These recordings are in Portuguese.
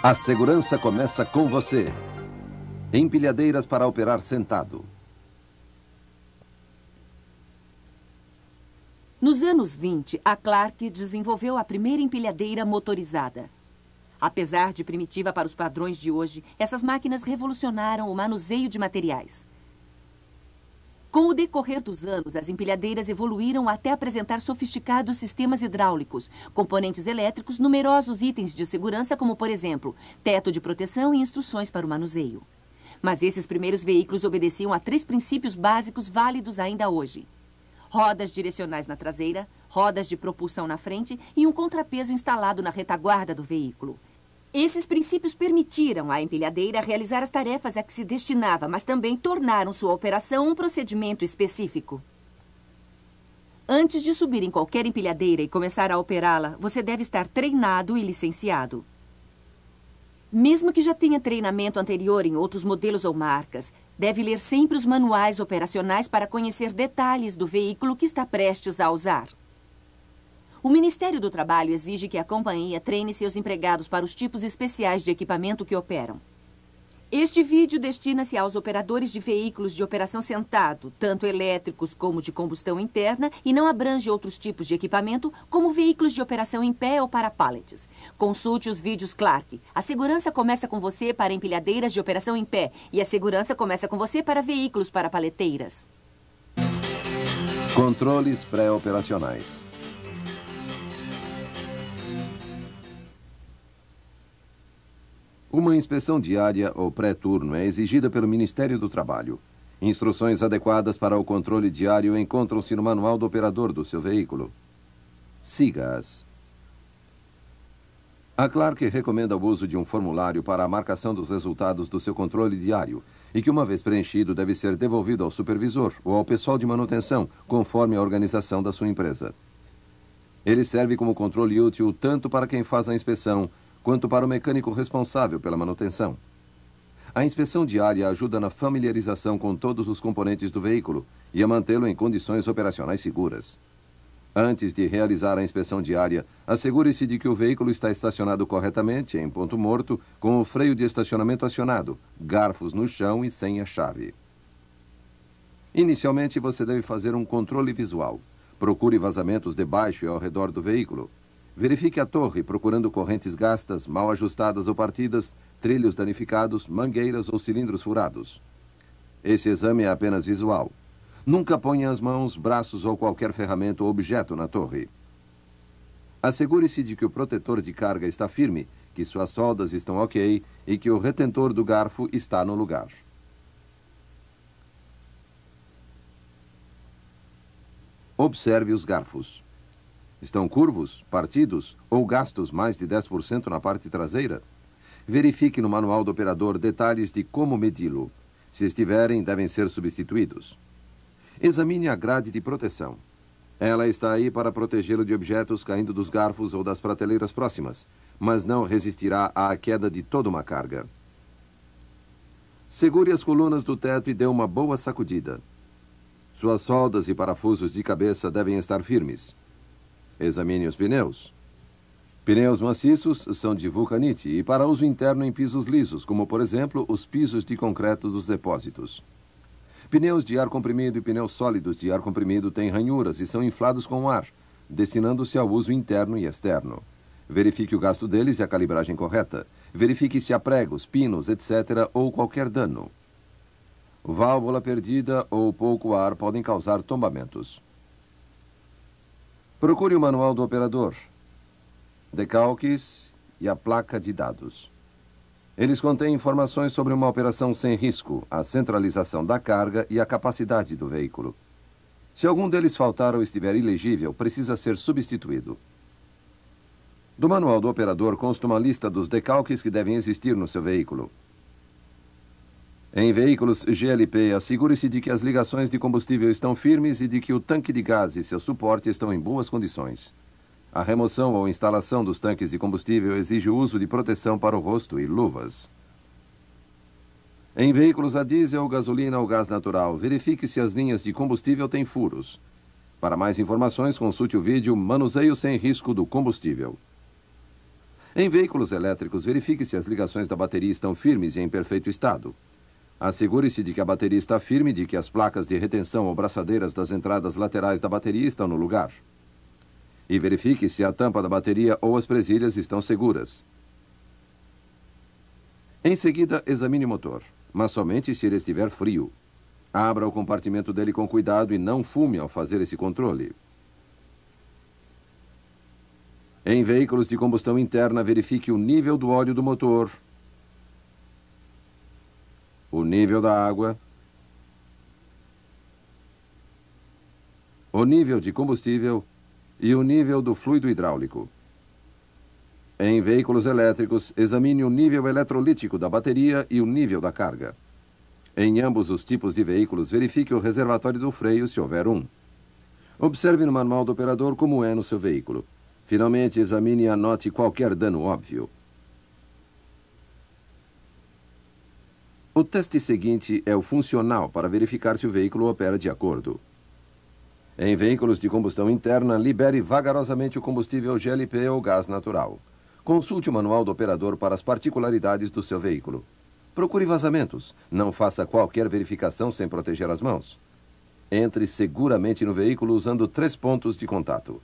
A segurança começa com você. Empilhadeiras para operar sentado. Nos anos 20, a Clark desenvolveu a primeira empilhadeira motorizada. Apesar de primitiva para os padrões de hoje, essas máquinas revolucionaram o manuseio de materiais. Com o decorrer dos anos, as empilhadeiras evoluíram até apresentar sofisticados sistemas hidráulicos, componentes elétricos, numerosos itens de segurança, como, por exemplo, teto de proteção e instruções para o manuseio. Mas esses primeiros veículos obedeciam a 3 princípios básicos válidos ainda hoje: rodas direcionais na traseira, rodas de propulsão na frente e um contrapeso instalado na retaguarda do veículo. Esses princípios permitiram à empilhadeira realizar as tarefas a que se destinava, mas também tornaram sua operação um procedimento específico. Antes de subir em qualquer empilhadeira e começar a operá-la, você deve estar treinado e licenciado. Mesmo que já tenha treinamento anterior em outros modelos ou marcas, deve ler sempre os manuais operacionais para conhecer detalhes do veículo que está prestes a usar. O Ministério do Trabalho exige que a companhia treine seus empregados para os tipos especiais de equipamento que operam. Este vídeo destina-se aos operadores de veículos de operação sentado, tanto elétricos como de combustão interna, e não abrange outros tipos de equipamento, como veículos de operação em pé ou para pallets. Consulte os vídeos Clark. A segurança começa com você para empilhadeiras de operação em pé, e a segurança começa com você para veículos para paleteiras. Controles pré-operacionais. Uma inspeção diária ou pré-turno é exigida pelo Ministério do Trabalho. Instruções adequadas para o controle diário encontram-se no manual do operador do seu veículo. Siga-as. A Clark recomenda o uso de um formulário para a marcação dos resultados do seu controle diário e que, uma vez preenchido, deve ser devolvido ao supervisor ou ao pessoal de manutenção, conforme a organização da sua empresa. Ele serve como controle útil tanto para quem faz a inspeção quanto para o mecânico responsável pela manutenção. A inspeção diária ajuda na familiarização com todos os componentes do veículo e a mantê-lo em condições operacionais seguras. Antes de realizar a inspeção diária, assegure-se de que o veículo está estacionado corretamente, em ponto morto, com o freio de estacionamento acionado, garfos no chão e sem a chave. Inicialmente, você deve fazer um controle visual. Procure vazamentos debaixo e ao redor do veículo. Verifique a torre, procurando correntes gastas, mal ajustadas ou partidas, trilhos danificados, mangueiras ou cilindros furados. Esse exame é apenas visual. Nunca ponha as mãos, braços ou qualquer ferramenta ou objeto na torre. Assegure-se de que o protetor de carga está firme, que suas soldas estão ok e que o retentor do garfo está no lugar. Observe os garfos. Estão curvos, partidos ou gastos mais de 10% na parte traseira? Verifique no manual do operador detalhes de como medi-lo. Se estiverem, devem ser substituídos. Examine a grade de proteção. Ela está aí para protegê-lo de objetos caindo dos garfos ou das prateleiras próximas, mas não resistirá à queda de toda uma carga. Segure as colunas do teto e dê uma boa sacudida. Suas soldas e parafusos de cabeça devem estar firmes. Examine os pneus. Pneus maciços são de vulcanite e para uso interno em pisos lisos, como, por exemplo, os pisos de concreto dos depósitos. Pneus de ar comprimido e pneus sólidos de ar comprimido têm ranhuras e são inflados com ar, destinando-se ao uso interno e externo. Verifique o gasto deles e a calibragem correta. Verifique se há pregos, pinos, etc. ou qualquer dano. Válvula perdida ou pouco ar podem causar tombamentos. Procure o manual do operador, decalques e a placa de dados. Eles contêm informações sobre uma operação sem risco, a centralização da carga e a capacidade do veículo. Se algum deles faltar ou estiver ilegível, precisa ser substituído. Do manual do operador consta uma lista dos decalques que devem existir no seu veículo. Em veículos GLP, assegure-se de que as ligações de combustível estão firmes e de que o tanque de gás e seu suporte estão em boas condições. A remoção ou instalação dos tanques de combustível exige o uso de proteção para o rosto e luvas. Em veículos a diesel, gasolina ou gás natural, verifique se as linhas de combustível têm furos. Para mais informações, consulte o vídeo Manuseio sem risco do combustível. Em veículos elétricos, verifique se as ligações da bateria estão firmes e em perfeito estado. Assegure-se de que a bateria está firme e de que as placas de retenção ou braçadeiras das entradas laterais da bateria estão no lugar. E verifique se a tampa da bateria ou as presilhas estão seguras. Em seguida, examine o motor, mas somente se ele estiver frio. Abra o compartimento dele com cuidado e não fume ao fazer esse controle. Em veículos de combustão interna, verifique o nível do óleo do motor, o nível da água, o nível de combustível e o nível do fluido hidráulico. Em veículos elétricos, examine o nível eletrolítico da bateria e o nível da carga. Em ambos os tipos de veículos, verifique o reservatório do freio, se houver um. Observe no manual do operador como é no seu veículo. Finalmente, examine e anote qualquer dano óbvio. O teste seguinte é o funcional para verificar se o veículo opera de acordo. Em veículos de combustão interna, libere vagarosamente o combustível GLP ou gás natural. Consulte o manual do operador para as particularidades do seu veículo. Procure vazamentos. Não faça qualquer verificação sem proteger as mãos. Entre seguramente no veículo usando 3 pontos de contato.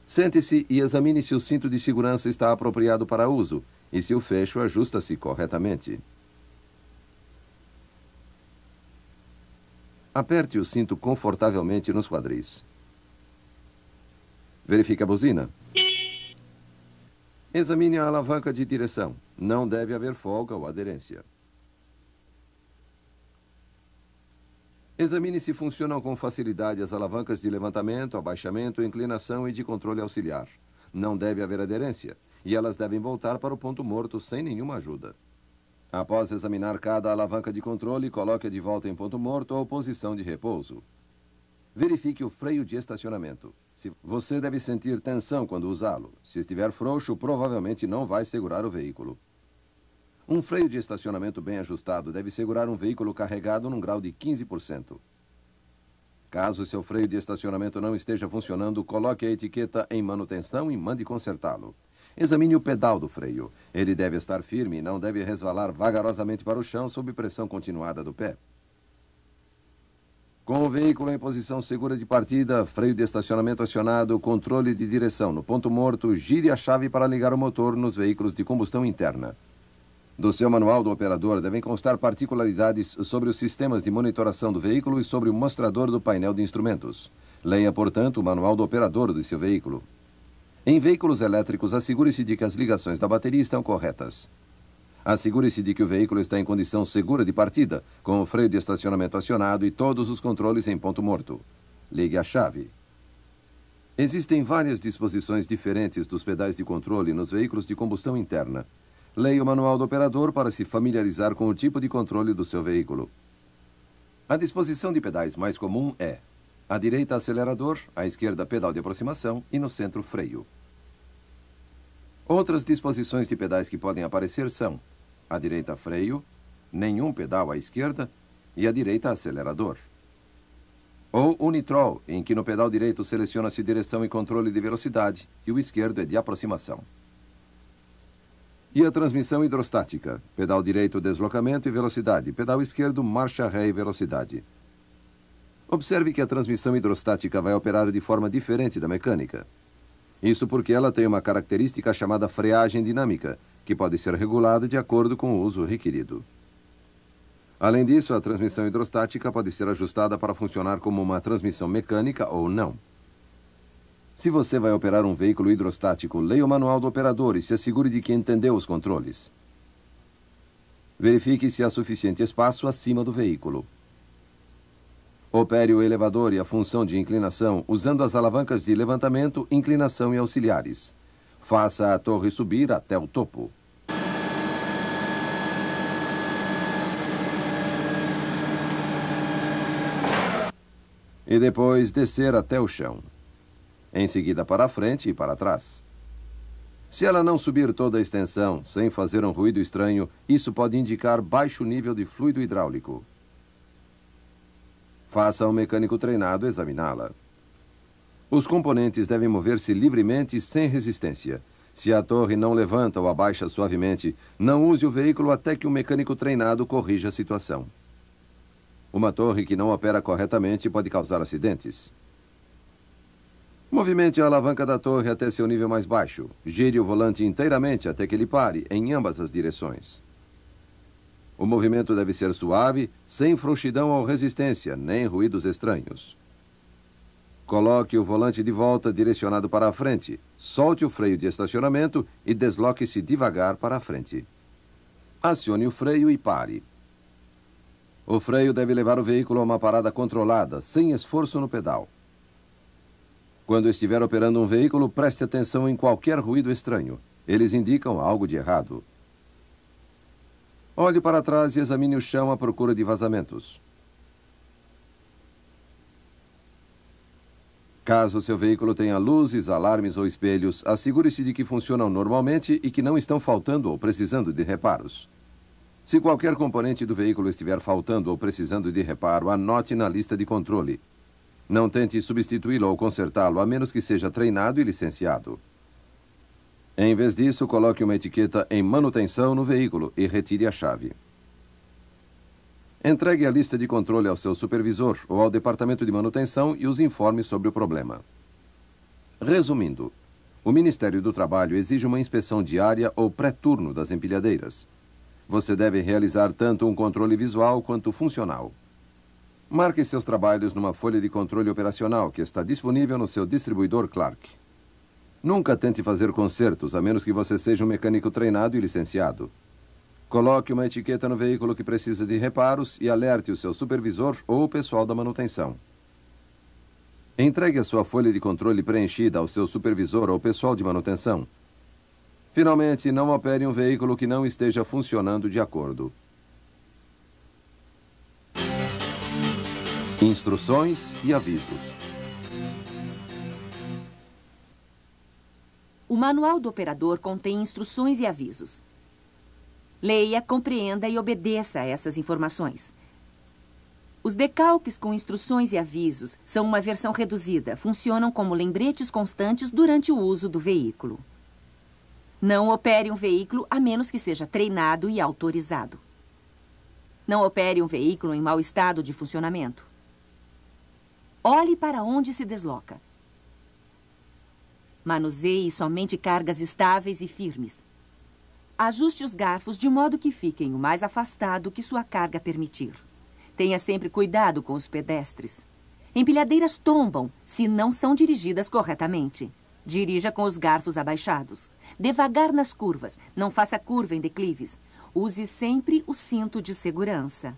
Sente-se e examine se o cinto de segurança está apropriado para uso e se o fecho ajusta-se corretamente. Aperte o cinto confortavelmente nos quadris. Verifique a buzina. Examine a alavanca de direção. Não deve haver folga ou aderência. Examine se funcionam com facilidade as alavancas de levantamento, abaixamento, inclinação e de controle auxiliar. Não deve haver aderência, e elas devem voltar para o ponto morto sem nenhuma ajuda. Após examinar cada alavanca de controle, coloque-a de volta em ponto morto ou posição de repouso. Verifique o freio de estacionamento. Você deve sentir tensão quando usá-lo. Se estiver frouxo, provavelmente não vai segurar o veículo. Um freio de estacionamento bem ajustado deve segurar um veículo carregado num grau de 15%. Caso seu freio de estacionamento não esteja funcionando, coloque a etiqueta em manutenção e mande consertá-lo. Examine o pedal do freio. Ele deve estar firme e não deve resvalar vagarosamente para o chão sob pressão continuada do pé. Com o veículo em posição segura de partida, freio de estacionamento acionado, controle de direção no ponto morto, gire a chave para ligar o motor nos veículos de combustão interna. Do seu manual do operador devem constar particularidades sobre os sistemas de monitoração do veículo e sobre o mostrador do painel de instrumentos. Leia, portanto, o manual do operador do seu veículo. Em veículos elétricos, assegure-se de que as ligações da bateria estão corretas. Assegure-se de que o veículo está em condição segura de partida, com o freio de estacionamento acionado e todos os controles em ponto morto. Ligue a chave. Existem várias disposições diferentes dos pedais de controle nos veículos de combustão interna. Leia o manual do operador para se familiarizar com o tipo de controle do seu veículo. A disposição de pedais mais comum é: à direita acelerador, à esquerda pedal de aproximação e no centro freio. Outras disposições de pedais que podem aparecer são: à direita freio, nenhum pedal à esquerda e à direita acelerador. Ou unitrol, em que no pedal direito seleciona-se direção e controle de velocidade e o esquerdo é de aproximação. E a transmissão hidrostática, pedal direito deslocamento e velocidade, pedal esquerdo marcha ré e velocidade. Observe que a transmissão hidrostática vai operar de forma diferente da mecânica. Isso porque ela tem uma característica chamada freagem dinâmica, que pode ser regulada de acordo com o uso requerido. Além disso, a transmissão hidrostática pode ser ajustada para funcionar como uma transmissão mecânica ou não. Se você vai operar um veículo hidrostático, leia o manual do operador e se assegure de que entendeu os controles. Verifique se há suficiente espaço acima do veículo. Opere o elevador e a função de inclinação usando as alavancas de levantamento, inclinação e auxiliares. Faça a torre subir até o topo. E depois descer até o chão. Em seguida para a frente e para trás. Se ela não subir toda a extensão, sem fazer um ruído estranho, isso pode indicar baixo nível de fluido hidráulico. Faça um mecânico treinado examiná-la. Os componentes devem mover-se livremente sem resistência. Se a torre não levanta ou abaixa suavemente, não use o veículo até que um mecânico treinado corrija a situação. Uma torre que não opera corretamente pode causar acidentes. Movimente a alavanca da torre até seu nível mais baixo. Gire o volante inteiramente até que ele pare, em ambas as direções. O movimento deve ser suave, sem frouxidão ou resistência, nem ruídos estranhos. Coloque o volante de volta direcionado para a frente. Solte o freio de estacionamento e desloque-se devagar para a frente. Acione o freio e pare. O freio deve levar o veículo a uma parada controlada, sem esforço no pedal. Quando estiver operando um veículo, preste atenção em qualquer ruído estranho. Eles indicam algo de errado. Olhe para trás e examine o chão à procura de vazamentos. Caso seu veículo tenha luzes, alarmes ou espelhos, assegure-se de que funcionam normalmente e que não estão faltando ou precisando de reparos. Se qualquer componente do veículo estiver faltando ou precisando de reparo, anote na lista de controle. Não tente substituí-lo ou consertá-lo, a menos que seja treinado e licenciado. Em vez disso, coloque uma etiqueta em manutenção no veículo e retire a chave. Entregue a lista de controle ao seu supervisor ou ao departamento de manutenção e os informe sobre o problema. Resumindo, o Ministério do Trabalho exige uma inspeção diária ou pré-turno das empilhadeiras. Você deve realizar tanto um controle visual quanto funcional. Marque seus trabalhos numa folha de controle operacional que está disponível no seu distribuidor Clark. Nunca tente fazer consertos, a menos que você seja um mecânico treinado e licenciado. Coloque uma etiqueta no veículo que precisa de reparos e alerte o seu supervisor ou o pessoal da manutenção. Entregue a sua folha de controle preenchida ao seu supervisor ou pessoal de manutenção. Finalmente, não opere um veículo que não esteja funcionando de acordo. Instruções e avisos. O manual do operador contém instruções e avisos. Leia, compreenda e obedeça a essas informações. Os decalques com instruções e avisos são uma versão reduzida. Funcionam como lembretes constantes durante o uso do veículo. Não opere um veículo a menos que seja treinado e autorizado. Não opere um veículo em mau estado de funcionamento. Olhe para onde se desloca. Manuseie somente cargas estáveis e firmes. Ajuste os garfos de modo que fiquem o mais afastado que sua carga permitir. Tenha sempre cuidado com os pedestres. Empilhadeiras tombam se não são dirigidas corretamente. Dirija com os garfos abaixados. Devagar nas curvas. Não faça curva em declives. Use sempre o cinto de segurança.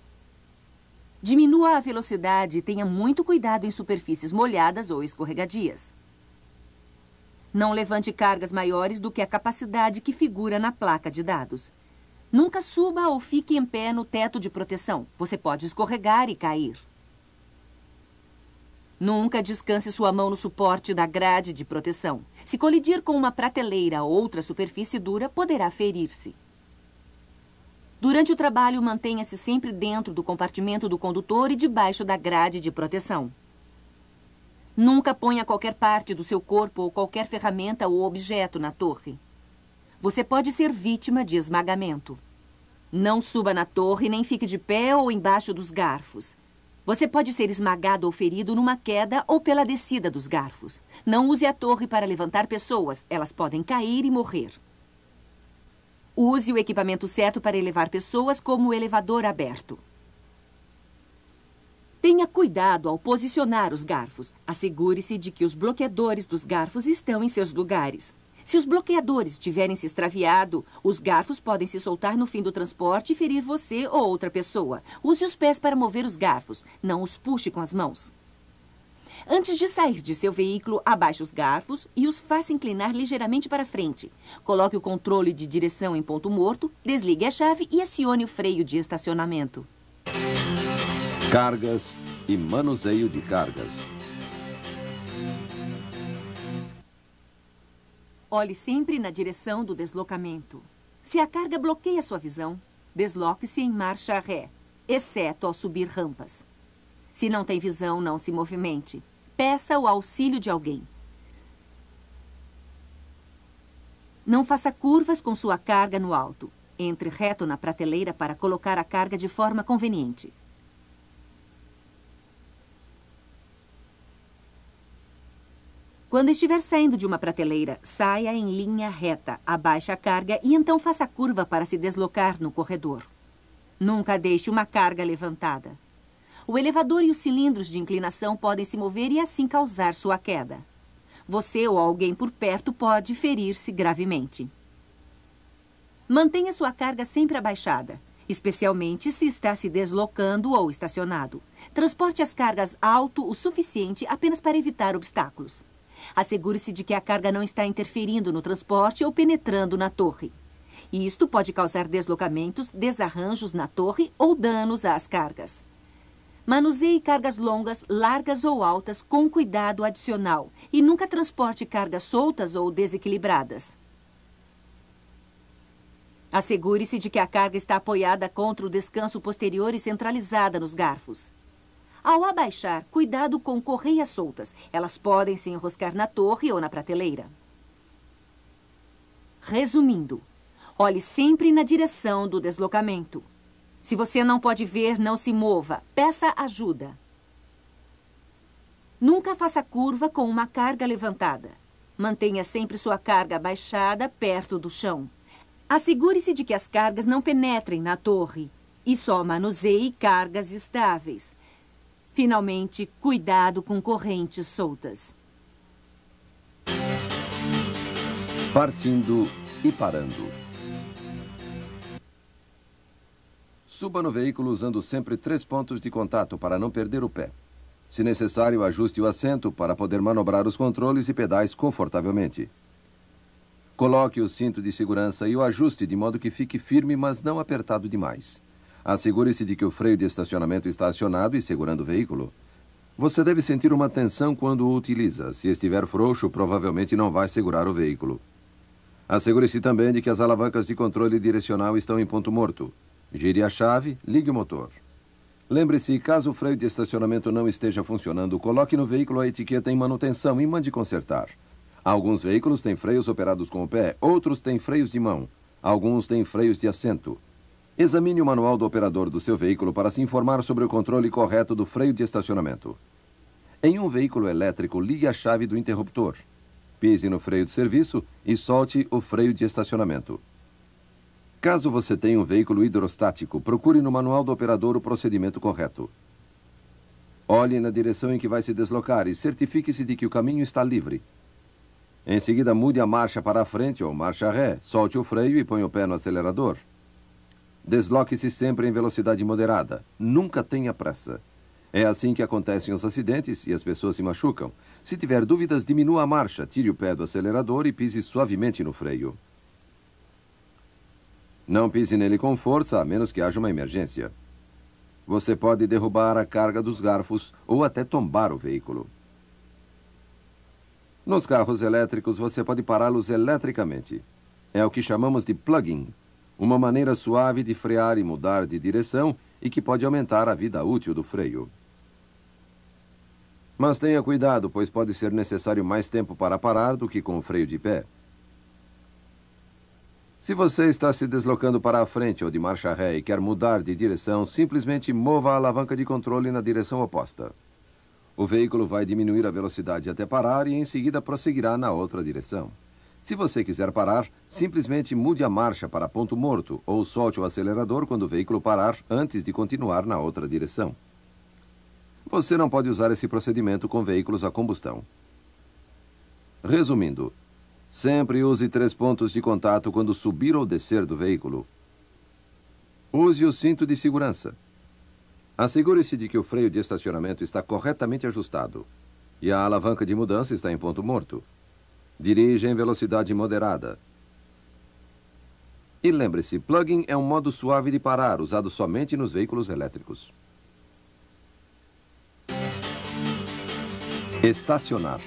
Diminua a velocidade e tenha muito cuidado em superfícies molhadas ou escorregadias. Não levante cargas maiores do que a capacidade que figura na placa de dados. Nunca suba ou fique em pé no teto de proteção. Você pode escorregar e cair. Nunca descanse sua mão no suporte da grade de proteção. Se colidir com uma prateleira ou outra superfície dura, poderá ferir-se. Durante o trabalho, mantenha-se sempre dentro do compartimento do condutor e debaixo da grade de proteção. Nunca ponha qualquer parte do seu corpo ou qualquer ferramenta ou objeto na torre. Você pode ser vítima de esmagamento. Não suba na torre nem fique de pé ou embaixo dos garfos. Você pode ser esmagado ou ferido numa queda ou pela descida dos garfos. Não use a torre para levantar pessoas. Elas podem cair e morrer. Use o equipamento certo para elevar pessoas, como o elevador aberto. Tenha cuidado ao posicionar os garfos. Assegure-se de que os bloqueadores dos garfos estão em seus lugares. Se os bloqueadores tiverem se extraviado, os garfos podem se soltar no fim do transporte e ferir você ou outra pessoa. Use os pés para mover os garfos. Não os puxe com as mãos. Antes de sair de seu veículo, abaixe os garfos e os faça inclinar ligeiramente para frente. Coloque o controle de direção em ponto morto, desligue a chave e acione o freio de estacionamento. Cargas e manuseio de cargas. Olhe sempre na direção do deslocamento. Se a carga bloqueia sua visão, desloque-se em marcha ré, exceto ao subir rampas. Se não tem visão, não se movimente. Peça o auxílio de alguém. Não faça curvas com sua carga no alto. Entre reto na prateleira para colocar a carga de forma conveniente. Quando estiver saindo de uma prateleira, saia em linha reta, abaixe a carga e então faça a curva para se deslocar no corredor. Nunca deixe uma carga levantada. O elevador e os cilindros de inclinação podem se mover e assim causar sua queda. Você ou alguém por perto pode ferir-se gravemente. Mantenha sua carga sempre abaixada, especialmente se está se deslocando ou estacionado. Transporte as cargas alto o suficiente apenas para evitar obstáculos. Assegure-se de que a carga não está interferindo no transporte ou penetrando na torre. Isto pode causar deslocamentos, desarranjos na torre ou danos às cargas. Manuseie cargas longas, largas ou altas com cuidado adicional e nunca transporte cargas soltas ou desequilibradas. Assegure-se de que a carga está apoiada contra o descanso posterior e centralizada nos garfos. Ao abaixar, cuidado com correias soltas. Elas podem se enroscar na torre ou na prateleira. Resumindo, olhe sempre na direção do deslocamento. Se você não pode ver, não se mova. Peça ajuda. Nunca faça curva com uma carga levantada. Mantenha sempre sua carga abaixada perto do chão. Assegure-se de que as cargas não penetrem na torre e só manuseie cargas estáveis. Finalmente, cuidado com correntes soltas. Partindo e parando. Suba no veículo usando sempre 3 pontos de contato para não perder o pé. Se necessário, ajuste o assento para poder manobrar os controles e pedais confortavelmente. Coloque o cinto de segurança e o ajuste de modo que fique firme, mas não apertado demais. Assegure-se de que o freio de estacionamento está acionado e segurando o veículo. Você deve sentir uma tensão quando o utiliza. Se estiver frouxo, provavelmente não vai segurar o veículo. Assegure-se também de que as alavancas de controle direcional estão em ponto morto. Gire a chave, ligue o motor. Lembre-se, caso o freio de estacionamento não esteja funcionando, coloque no veículo a etiqueta em manutenção e mande consertar. Alguns veículos têm freios operados com o pé, outros têm freios de mão. Alguns têm freios de assento. Examine o manual do operador do seu veículo para se informar sobre o controle correto do freio de estacionamento. Em um veículo elétrico, ligue a chave do interruptor. Pise no freio de serviço e solte o freio de estacionamento. Caso você tenha um veículo hidrostático, procure no manual do operador o procedimento correto. Olhe na direção em que vai se deslocar e certifique-se de que o caminho está livre. Em seguida, mude a marcha para a frente ou marcha ré, solte o freio e ponha o pé no acelerador. Desloque-se sempre em velocidade moderada. Nunca tenha pressa. É assim que acontecem os acidentes e as pessoas se machucam. Se tiver dúvidas, diminua a marcha, tire o pé do acelerador e pise suavemente no freio. Não pise nele com força, a menos que haja uma emergência. Você pode derrubar a carga dos garfos ou até tombar o veículo. Nos carros elétricos, você pode pará-los eletricamente. É o que chamamos de plug-in. Uma maneira suave de frear e mudar de direção e que pode aumentar a vida útil do freio. Mas tenha cuidado, pois pode ser necessário mais tempo para parar do que com o freio de pé. Se você está se deslocando para a frente ou de marcha ré e quer mudar de direção, simplesmente mova a alavanca de controle na direção oposta. O veículo vai diminuir a velocidade até parar e em seguida prosseguirá na outra direção. Se você quiser parar, simplesmente mude a marcha para ponto morto ou solte o acelerador quando o veículo parar antes de continuar na outra direção. Você não pode usar esse procedimento com veículos a combustão. Resumindo, sempre use 3 pontos de contato quando subir ou descer do veículo. Use o cinto de segurança. Assegure-se de que o freio de estacionamento está corretamente ajustado e a alavanca de mudança está em ponto morto. Dirija em velocidade moderada. E lembre-se, plug-in é um modo suave de parar, usado somente nos veículos elétricos. Estacionar.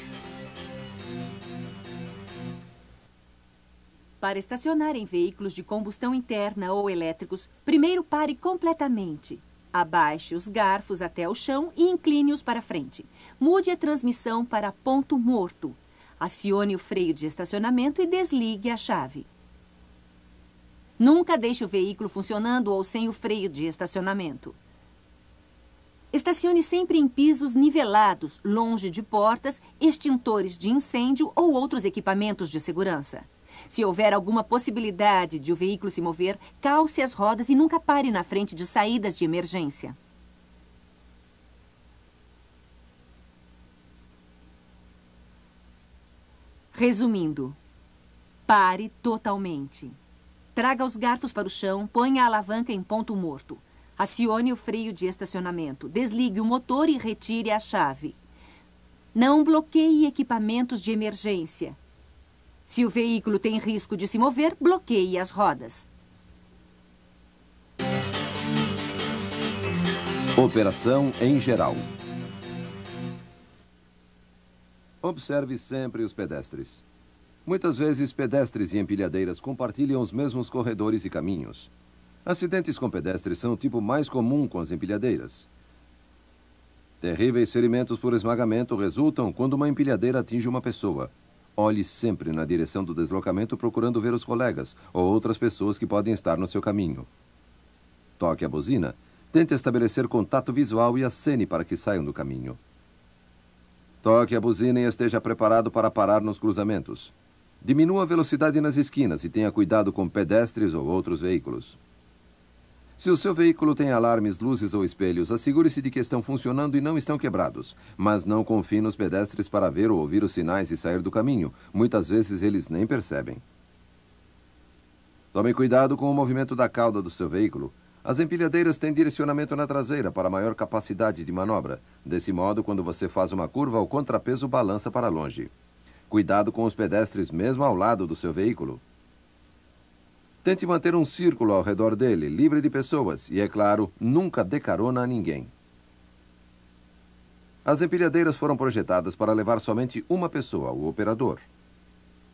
Para estacionar em veículos de combustão interna ou elétricos, primeiro pare completamente. Abaixe os garfos até o chão e incline-os para frente. Mude a transmissão para ponto morto. Acione o freio de estacionamento e desligue a chave. Nunca deixe o veículo funcionando ou sem o freio de estacionamento. Estacione sempre em pisos nivelados, longe de portas, extintores de incêndio ou outros equipamentos de segurança. Se houver alguma possibilidade de o veículo se mover, calce as rodas e nunca pare na frente de saídas de emergência. Resumindo, pare totalmente. Traga os garfos para o chão, ponha a alavanca em ponto morto. Acione o freio de estacionamento, desligue o motor e retire a chave. Não bloqueie equipamentos de emergência. Se o veículo tem risco de se mover, bloqueie as rodas. Operação em geral. Observe sempre os pedestres. Muitas vezes, pedestres e empilhadeiras compartilham os mesmos corredores e caminhos. Acidentes com pedestres são o tipo mais comum com as empilhadeiras. Terríveis ferimentos por esmagamento resultam quando uma empilhadeira atinge uma pessoa. Olhe sempre na direção do deslocamento procurando ver os colegas ou outras pessoas que podem estar no seu caminho. Toque a buzina. Tente estabelecer contato visual e acene para que saiam do caminho. Toque a buzina e esteja preparado para parar nos cruzamentos. Diminua a velocidade nas esquinas e tenha cuidado com pedestres ou outros veículos. Se o seu veículo tem alarmes, luzes ou espelhos, assegure-se de que estão funcionando e não estão quebrados. Mas não confie nos pedestres para ver ou ouvir os sinais e sair do caminho. Muitas vezes eles nem percebem. Tome cuidado com o movimento da cauda do seu veículo. As empilhadeiras têm direcionamento na traseira para maior capacidade de manobra. Desse modo, quando você faz uma curva, o contrapeso balança para longe. Cuidado com os pedestres mesmo ao lado do seu veículo. Tente manter um círculo ao redor dele, livre de pessoas, e, é claro, nunca dê carona a ninguém. As empilhadeiras foram projetadas para levar somente uma pessoa, o operador.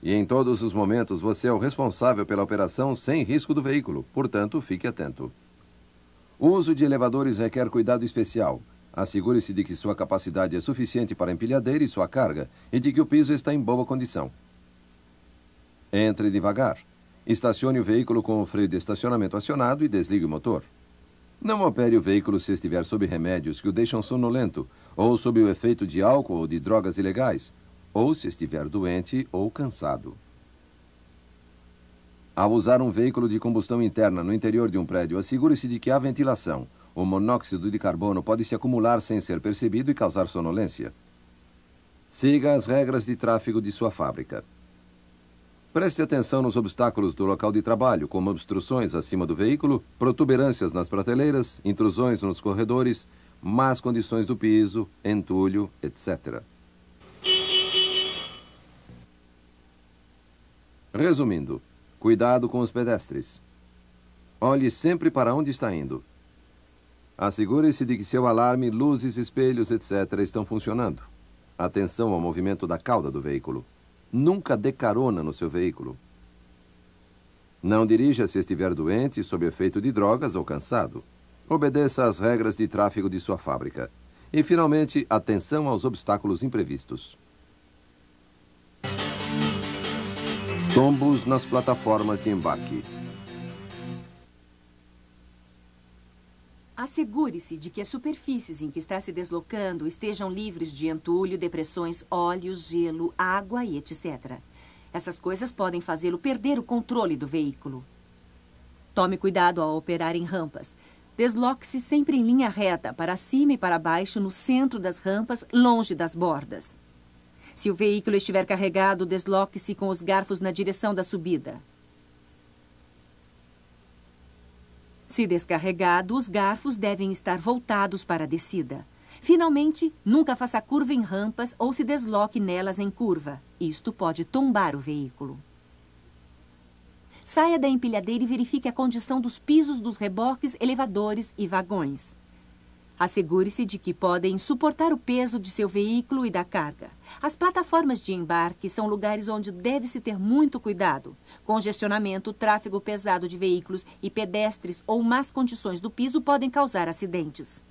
E em todos os momentos você é o responsável pela operação sem risco do veículo, portanto, fique atento. O uso de elevadores requer cuidado especial. Assegure-se de que sua capacidade é suficiente para a empilhadeira e sua carga, e de que o piso está em boa condição. Entre devagar. Estacione o veículo com o freio de estacionamento acionado e desligue o motor. Não opere o veículo se estiver sob remédios que o deixam sonolento, ou sob o efeito de álcool ou de drogas ilegais, ou se estiver doente ou cansado. Ao usar um veículo de combustão interna no interior de um prédio, assegure-se de que há ventilação. O monóxido de carbono pode se acumular sem ser percebido e causar sonolência. Siga as regras de tráfego de sua fábrica. Preste atenção nos obstáculos do local de trabalho, como obstruções acima do veículo, protuberâncias nas prateleiras, intrusões nos corredores, más condições do piso, entulho, etc. Resumindo, cuidado com os pedestres. Olhe sempre para onde está indo. Assegure-se de que seu alarme, luzes, espelhos, etc. estão funcionando. Atenção ao movimento da cauda do veículo. Nunca dê carona no seu veículo. Não dirija se estiver doente, sob efeito de drogas ou cansado. Obedeça às regras de tráfego de sua fábrica. E, finalmente, atenção aos obstáculos imprevistos. Tombos nas plataformas de embarque. Assegure-se de que as superfícies em que está se deslocando estejam livres de entulho, depressões, óleos, gelo, água e etc. Essas coisas podem fazê-lo perder o controle do veículo. Tome cuidado ao operar em rampas. Desloque-se sempre em linha reta, para cima e para baixo, no centro das rampas, longe das bordas. Se o veículo estiver carregado, desloque-se com os garfos na direção da subida. Se descarregado, os garfos devem estar voltados para a descida. Finalmente, nunca faça curva em rampas ou se desloque nelas em curva. Isto pode tombar o veículo. Saia da empilhadeira e verifique a condição dos pisos dos reboques, elevadores e vagões. Assegure-se de que podem suportar o peso de seu veículo e da carga. As plataformas de embarque são lugares onde deve-se ter muito cuidado. Congestionamento, tráfego pesado de veículos e pedestres ou más condições do piso podem causar acidentes.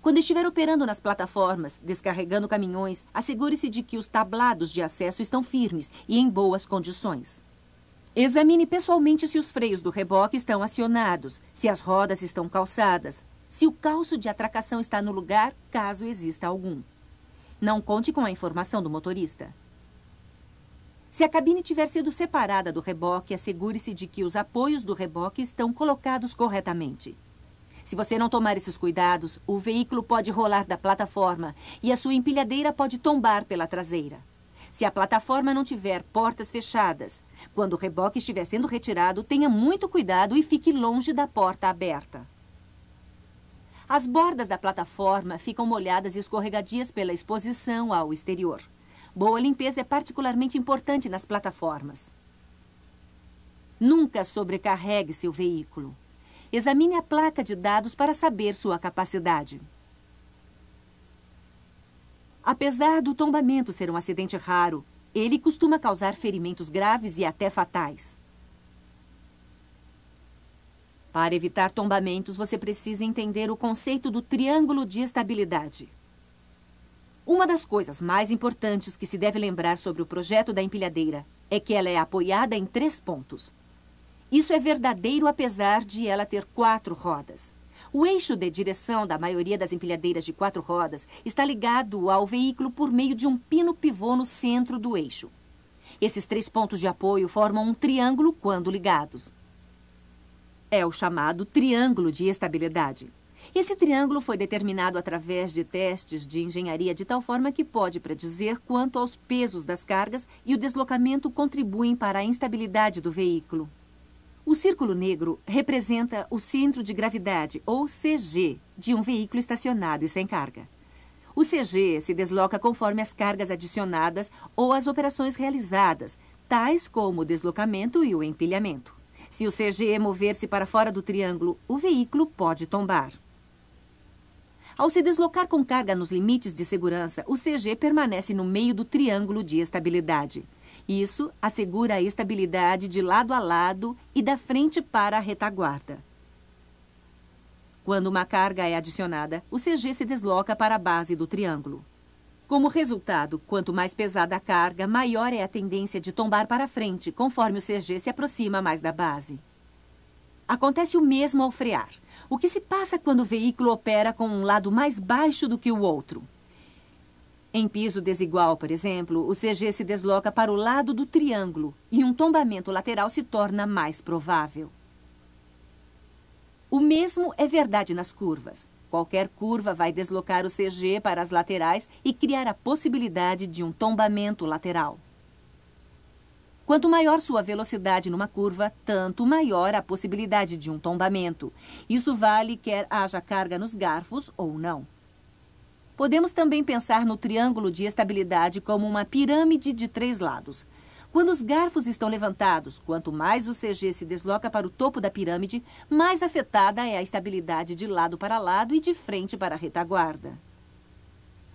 Quando estiver operando nas plataformas, descarregando caminhões, assegure-se de que os tablados de acesso estão firmes e em boas condições. Examine pessoalmente se os freios do reboque estão acionados, se as rodas estão calçadas, se o calço de atracação está no lugar, caso exista algum. Não conte com a informação do motorista. Se a cabine tiver sido separada do reboque, assegure-se de que os apoios do reboque estão colocados corretamente. Se você não tomar esses cuidados, o veículo pode rolar da plataforma e a sua empilhadeira pode tombar pela traseira. Se a plataforma não tiver portas fechadas, quando o reboque estiver sendo retirado, tenha muito cuidado e fique longe da porta aberta. As bordas da plataforma ficam molhadas e escorregadias pela exposição ao exterior. Boa limpeza é particularmente importante nas plataformas. Nunca sobrecarregue seu veículo. Examine a placa de dados para saber sua capacidade. Apesar do tombamento ser um acidente raro, ele costuma causar ferimentos graves e até fatais. Para evitar tombamentos, você precisa entender o conceito do triângulo de estabilidade. Uma das coisas mais importantes que se deve lembrar sobre o projeto da empilhadeira é que ela é apoiada em 3 pontos. Isso é verdadeiro apesar de ela ter 4 rodas. O eixo de direção da maioria das empilhadeiras de 4 rodas está ligado ao veículo por meio de um pino pivô no centro do eixo. Esses 3 pontos de apoio formam um triângulo quando ligados. É o chamado triângulo de estabilidade. Esse triângulo foi determinado através de testes de engenharia de tal forma que pode predizer quanto aos pesos das cargas e o deslocamento contribuem para a instabilidade do veículo. O círculo negro representa o centro de gravidade, ou CG, de um veículo estacionado e sem carga. O CG se desloca conforme as cargas adicionadas ou as operações realizadas, tais como o deslocamento e o empilhamento. Se o CG mover-se para fora do triângulo, o veículo pode tombar. Ao se deslocar com carga nos limites de segurança, o CG permanece no meio do triângulo de estabilidade. Isso assegura a estabilidade de lado a lado e da frente para a retaguarda. Quando uma carga é adicionada, o CG se desloca para a base do triângulo. Como resultado, quanto mais pesada a carga, maior é a tendência de tombar para frente, conforme o CG se aproxima mais da base. Acontece o mesmo ao frear. O que se passa quando o veículo opera com um lado mais baixo do que o outro? Em piso desigual, por exemplo, o CG se desloca para o lado do triângulo e um tombamento lateral se torna mais provável. O mesmo é verdade nas curvas. Qualquer curva vai deslocar o CG para as laterais e criar a possibilidade de um tombamento lateral. Quanto maior sua velocidade numa curva, tanto maior a possibilidade de um tombamento. Isso vale quer haja carga nos garfos ou não. Podemos também pensar no triângulo de estabilidade como uma pirâmide de 3 lados. Quando os garfos estão levantados, quanto mais o CG se desloca para o topo da pirâmide, mais afetada é a estabilidade de lado para lado e de frente para a retaguarda.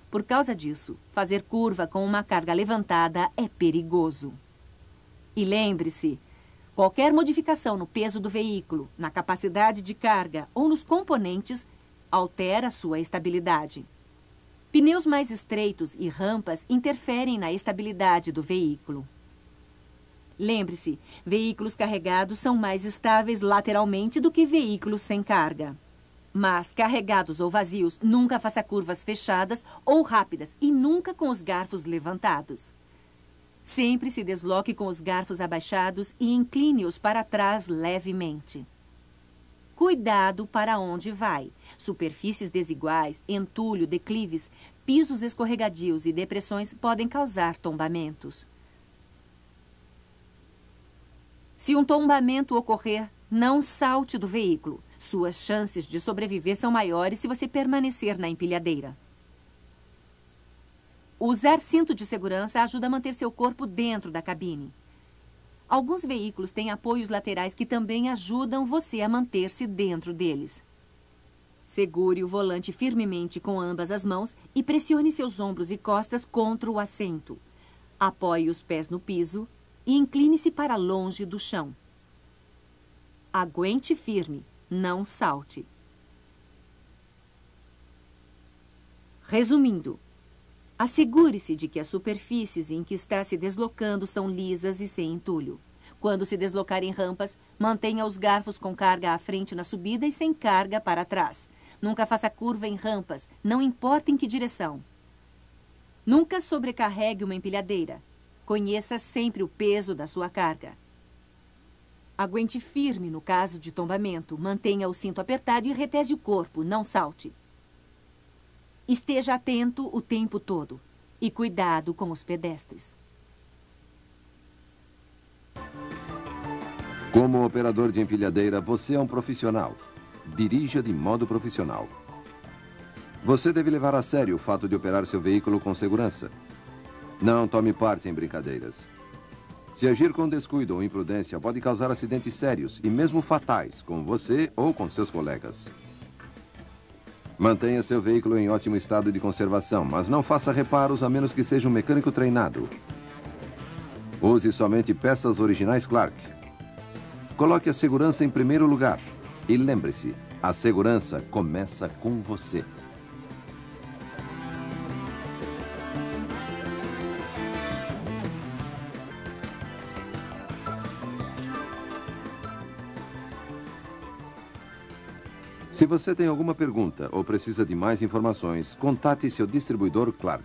Por causa disso, fazer curva com uma carga levantada é perigoso. E lembre-se, qualquer modificação no peso do veículo, na capacidade de carga ou nos componentes altera sua estabilidade. Pneus mais estreitos e rampas interferem na estabilidade do veículo. Lembre-se, veículos carregados são mais estáveis lateralmente do que veículos sem carga. Mas, carregados ou vazios, nunca faça curvas fechadas ou rápidas e nunca com os garfos levantados. Sempre se desloque com os garfos abaixados e incline-os para trás levemente. Cuidado para onde vai. Superfícies desiguais, entulho, declives, pisos escorregadios e depressões podem causar tombamentos. Se um tombamento ocorrer, não salte do veículo. Suas chances de sobreviver são maiores se você permanecer na empilhadeira. Usar cinto de segurança ajuda a manter seu corpo dentro da cabine. Alguns veículos têm apoios laterais que também ajudam você a manter-se dentro deles. Segure o volante firmemente com ambas as mãos e pressione seus ombros e costas contra o assento. Apoie os pés no piso e incline-se para longe do chão. Aguente firme, não salte. Resumindo, assegure-se de que as superfícies em que está se deslocando são lisas e sem entulho. Quando se deslocar em rampas, mantenha os garfos com carga à frente na subida e sem carga para trás. Nunca faça curva em rampas, não importa em que direção. Nunca sobrecarregue uma empilhadeira. Conheça sempre o peso da sua carga. Aguente firme no caso de tombamento. Mantenha o cinto apertado e retese o corpo, não salte. Esteja atento o tempo todo. E cuidado com os pedestres. Como operador de empilhadeira, você é um profissional. Dirija de modo profissional. Você deve levar a sério o fato de operar seu veículo com segurança. Não tome parte em brincadeiras. Se agir com descuido ou imprudência, pode causar acidentes sérios e mesmo fatais com você ou com seus colegas. Mantenha seu veículo em ótimo estado de conservação, mas não faça reparos a menos que seja um mecânico treinado. Use somente peças originais Clark. Coloque a segurança em primeiro lugar. E lembre-se, a segurança começa com você. Se você tem alguma pergunta ou precisa de mais informações, contate seu distribuidor Clark.